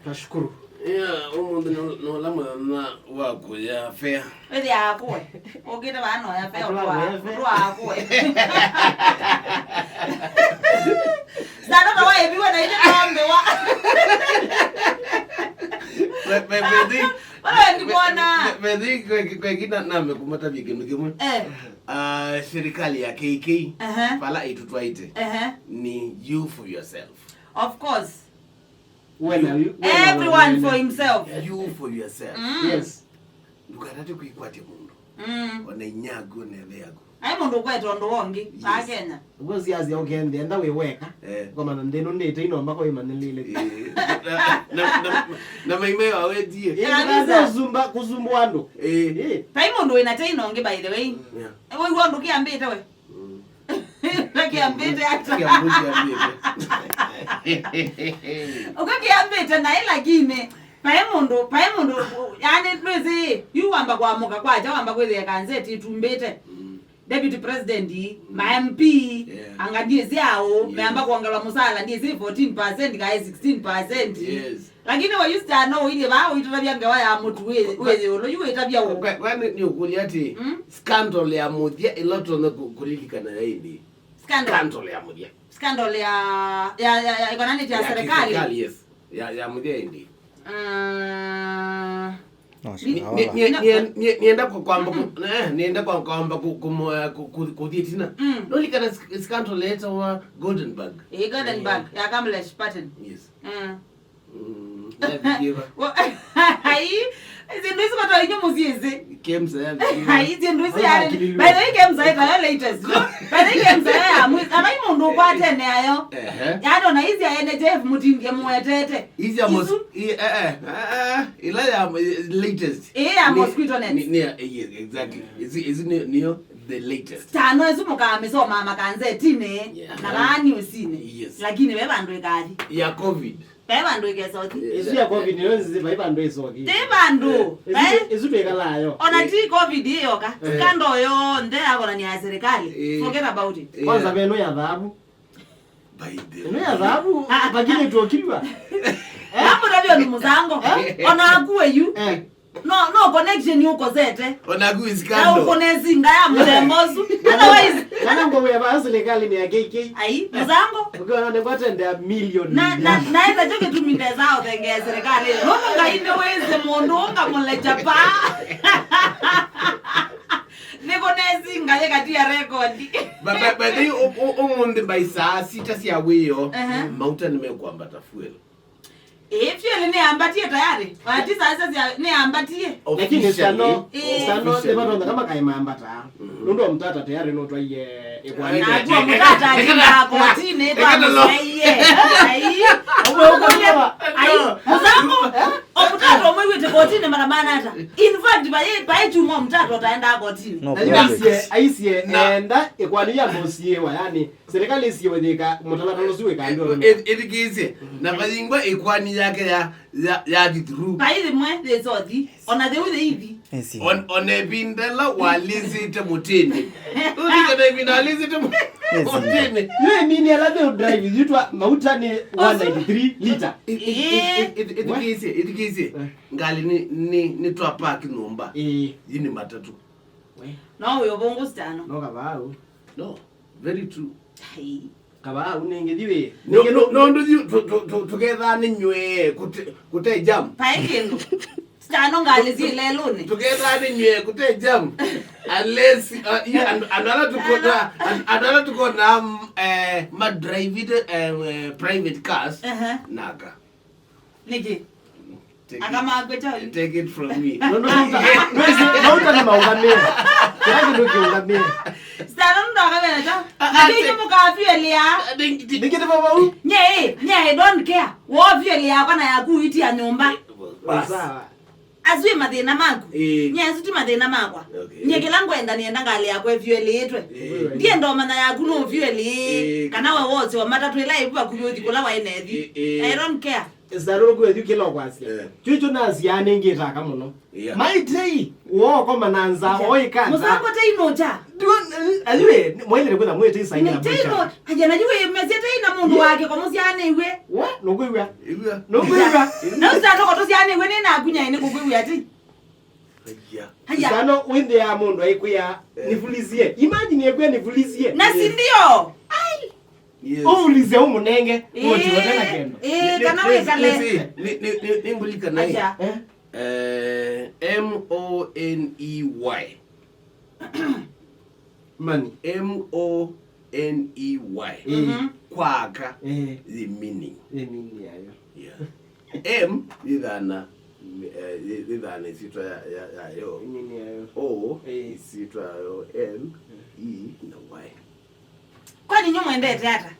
Nashukuru. Umuntu no lama na wako ya fair. Ele yako. Ogeta bano ya fair wako. Sana kwa hivi wana ile ng'ombe wa. Bedi kwa kina name kumata bigenu kimwe. Serikali ya KK pala itutwaite. Ni you for yourself. Of course. Everyone for himself. You for yourself. Yes. Ndukarate kuikwate mundu. Ona inyago neleago. Ai mundu kwetu ndo wongi ba Kenya. Ngozi yazi ogende enda weweka. Koma ndeno ndete inomba ko imanelile. Na maime awedie. Yaza zumba kuzumbwando. Pai mundu ina tai nonge by the way. Wewe wandu kiambite we. Kiambite hata. Ukiambite na ila gine. Pai mundu yani twezi yuamba kwa muka kwaje wamba kweze kanzeti itumbete. Deputy President, my MP, angadiezi yao, meamba kuangala Musaala ndiezi 14%, guys 16%. Yes. Lakini wa used to know ile bao itabia ngawa ya mtu wewe ulo yuwe tabia wo. Kwani ni ukuliati scandal ya mudia a lot on kulilika na hili. Scandal ya mudia. Scandal ya economic ya serikali. Yes. Ya mudia hindi. Nienda kwa kwamba kudietina noli kana scandal letter wa golden bag ya Kamlesh pattern. Yes. Ai zinduisi kwa toa nyumu zizi Kemsa ya ai zinduisi ya by the way Kemsa ya latest by the way Kemsa ya ama imundu kwa tene ayo yado na hizi ya NHF mutinge muetete hizi ya ila ya latest ya mosquito net yes exactly is near the latest tano ezumoka amesoma makanzetine na bani usine lakini bebandu ekali ya covid bebandu ekesoti isu ya covid nionzi bebandu esoki bebandu isu bekalayo ona ti covid hiyo ka skando yo nde akona ni ya serikali forget about it kwanza beno ya dhahabu baide no ya dhahabu bagine tuokilwa hapo ndio ni muzango ona akuwe you no connection yuko zete onagu iskando uko nezinga ya mlembozu otherwise kana ngo we ba serikali ni ya KK ai muzango ukiona ne kwata nda million na eza joke tuminde zao tenge ya serikali roho ngainde weze mundu unga muleja pa niko nezinga ye kati ya record but they umunde by saa sita si aweyo mountain nimekwambata fuel Fuel ni ambatie tayari. Wati sasa ni ambatie. Lakini stano debato kama kaimambata. Ndo mtata tayari no twaye ekwani. Na kwa mtata ajina kotini kwa msaiye. Ai. Muzango. Mtata omwite kotini mara maana hata. In fact by chumo mtata utaenda kotini. Aisie enda ekwani ya mosiewa yani serikali isiwe deka mutala zuwe kandio. Edikize na bazingwa ekwani yake ya ditru kaidi mwe lezodi ona the with hivi on ebindela walizite mutini ulika na ebindela walizite mutini yeye mini alabe drive yitwa mauta ni 193 liter edikize ngali ni twa park nomba yini matatu no uyobongo stano no kabao no very true kaba unengediwe no ndo together ni nywe kute jam paikendo stano ngali zileluni together ni nywe kute jam unless another to go na ma drive it private cars naka niki akama agweta take it from me no ni maungamia kile ndio kiungamia stano ndo akabeta niki mukafilia niki baba u nye don't care wo filia kana yakuiti ya nyumba sawa azwi madena mako nyezu ti madena makwa nyeke langu enda nienda ngali yakwe fuel yetwe ndiye ndo mana yakuno fuel kana we wote wa matatu live ba kuyothi kula wa enethi I don't care Zaro go edukelo kwasi. Chuchu na ziane ngitaka muno. Maitei wo ko mananza oika. Musango tei noja. Aliwe mwele kwenda mwete isaina bucha. Tei not. Haja najue mezete ina mundu wake kwa musiane iwe. What? No gwiwa. Iwa. No gwiwa. Na usatoko to siane iwe ni na gunya ine kugwiwa ati. Haya. Sano winde ya mundu aikuya nifulizie. Imagine yekwe nifulizie. Na si ndio? Ai. Yes. Ulize umunenge. Wote watana kendo. Kana wekale. Ni mbulika naye. MONEY. Money. MONEY. Kwaka. The meaning. The meaning yayo. Yeah. M idhana isitwa yayo. Meaning yayo. O isitwa yayo. N E na Y. Kwani nyomo endete hata?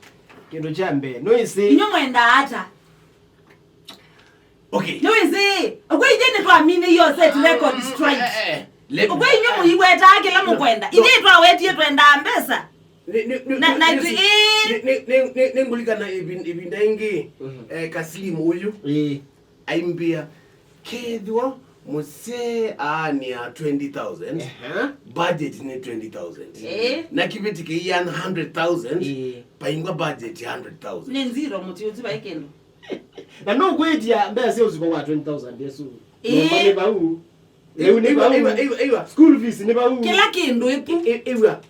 Kendo chambe. No isi. Nyomo enda hata. Okay. No isi. Ogwe ijene tu amine hiyo set record strike. Ogwe nyomo iweta ake la mukwenda. Ile tu aweti yetu enda ambesa. Nengulika na ibindaingi kaslimu uyu. Aimbia kedwa muse ni 20,000. Budget ni 20,000. Na kibeti ke yan 100,000. Paingwa budget 100,000. Ni nziro muti uziba ikendo. Na no kwetia mbea sio uziko wa 20,000 yesu. No ne bawu. Ewa. School fees ne bawu. Kila kindu ipu. Ewa.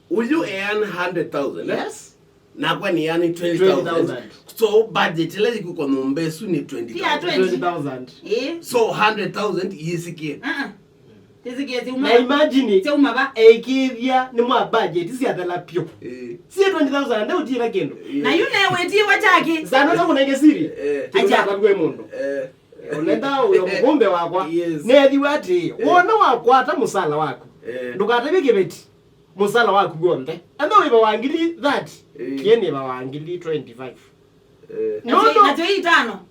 Uyu earn 100,000. Yes. Na kwa ni yani 20,000. So budget lezi kuko nombesu ni 20,000. So 100,000 yisikie. Yisikie ti uma. Na imagine ti uma ba ekivya ni mwa budget si adala pio. Si 20,000 ndio utira kendo. Na yune weti wachaki. Zano ndo kunenge siri. Acha kwa mundu. Onenda uyo mgombe wakwa. Nethi wati wona wakwa ata musala wako. Ndukatebike beti. Musala wako gombe. Ando iba wangili 30. Kieni iba wangili 25. No.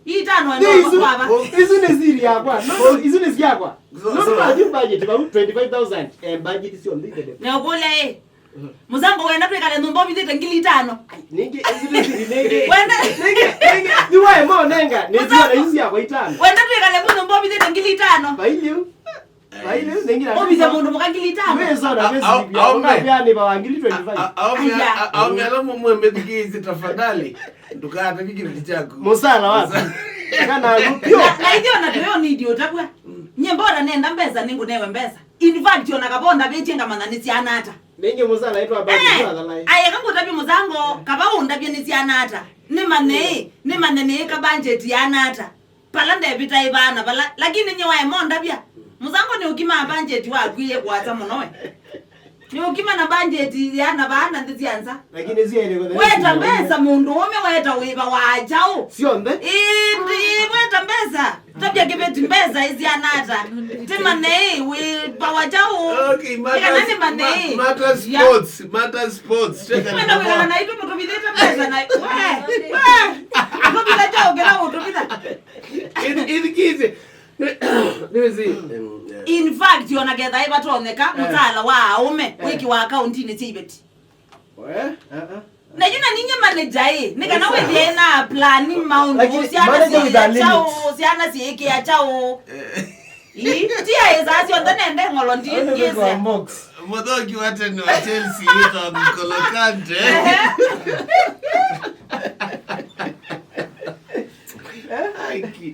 Hii tano ndio baba. Hizo ni siri yakwa. No, hizo ni yakwa. No, budget about 25,000. Budget sio ndike. Na gole. Muzango wenda twekale ndumbo bidite ngili 5. Ninge hizo ni siri nenge. Wenda nenge. Ni wae mo nenga. Ni sio hizo yakwa 5. Wenda twekale ndumbo bidite ngili 5. Bailio. Bailio nengira. Obiza mundu mukangili 5. Wewe sana bezi. Aume byane bawangili 25. Aume alamu mwembe dikizi tafadhali. Ndukata bigibiti chako. Musala wako. Kana rupio. Na hiyo na tuyo ni idiot akwa. Nyembora nenda mbeza ningu newe mbeza. In fact yona kabonda bejenga mananisi anata. Nenge musala itwa babu musala lai. Aye kangu tabi muzango kabawunda byenisi anata. Ni manene ka budget anata. Palanda ebita ibana bala lakini nyewa emonda bya. Muzango ni ukima budget wa gwiye kwata munowe. Ni ukima na budget yana bana ndizianza. Lakini ziende kwa. Weta mbesa mundu ome weta wiba wajao. Sio mbe? Weta mbesa. Tabia kibeti mbesa izi anata. Tema nei wiba wajao. Okay, matter sports. Wenda wila na itu mutubideta mbesa na Mutubida jao kila mutubida. Idikizi. In fact yona getha ibatoneka Musaala wa Aume wiki wa Akauntini tibeti. Na yuna ninye manager nika na wewe na plan maundu siana sieke ya chao. Tia ezasi ondanende ngolo ndiye. Modoki wate ni wa Chelsea ito mkolokante.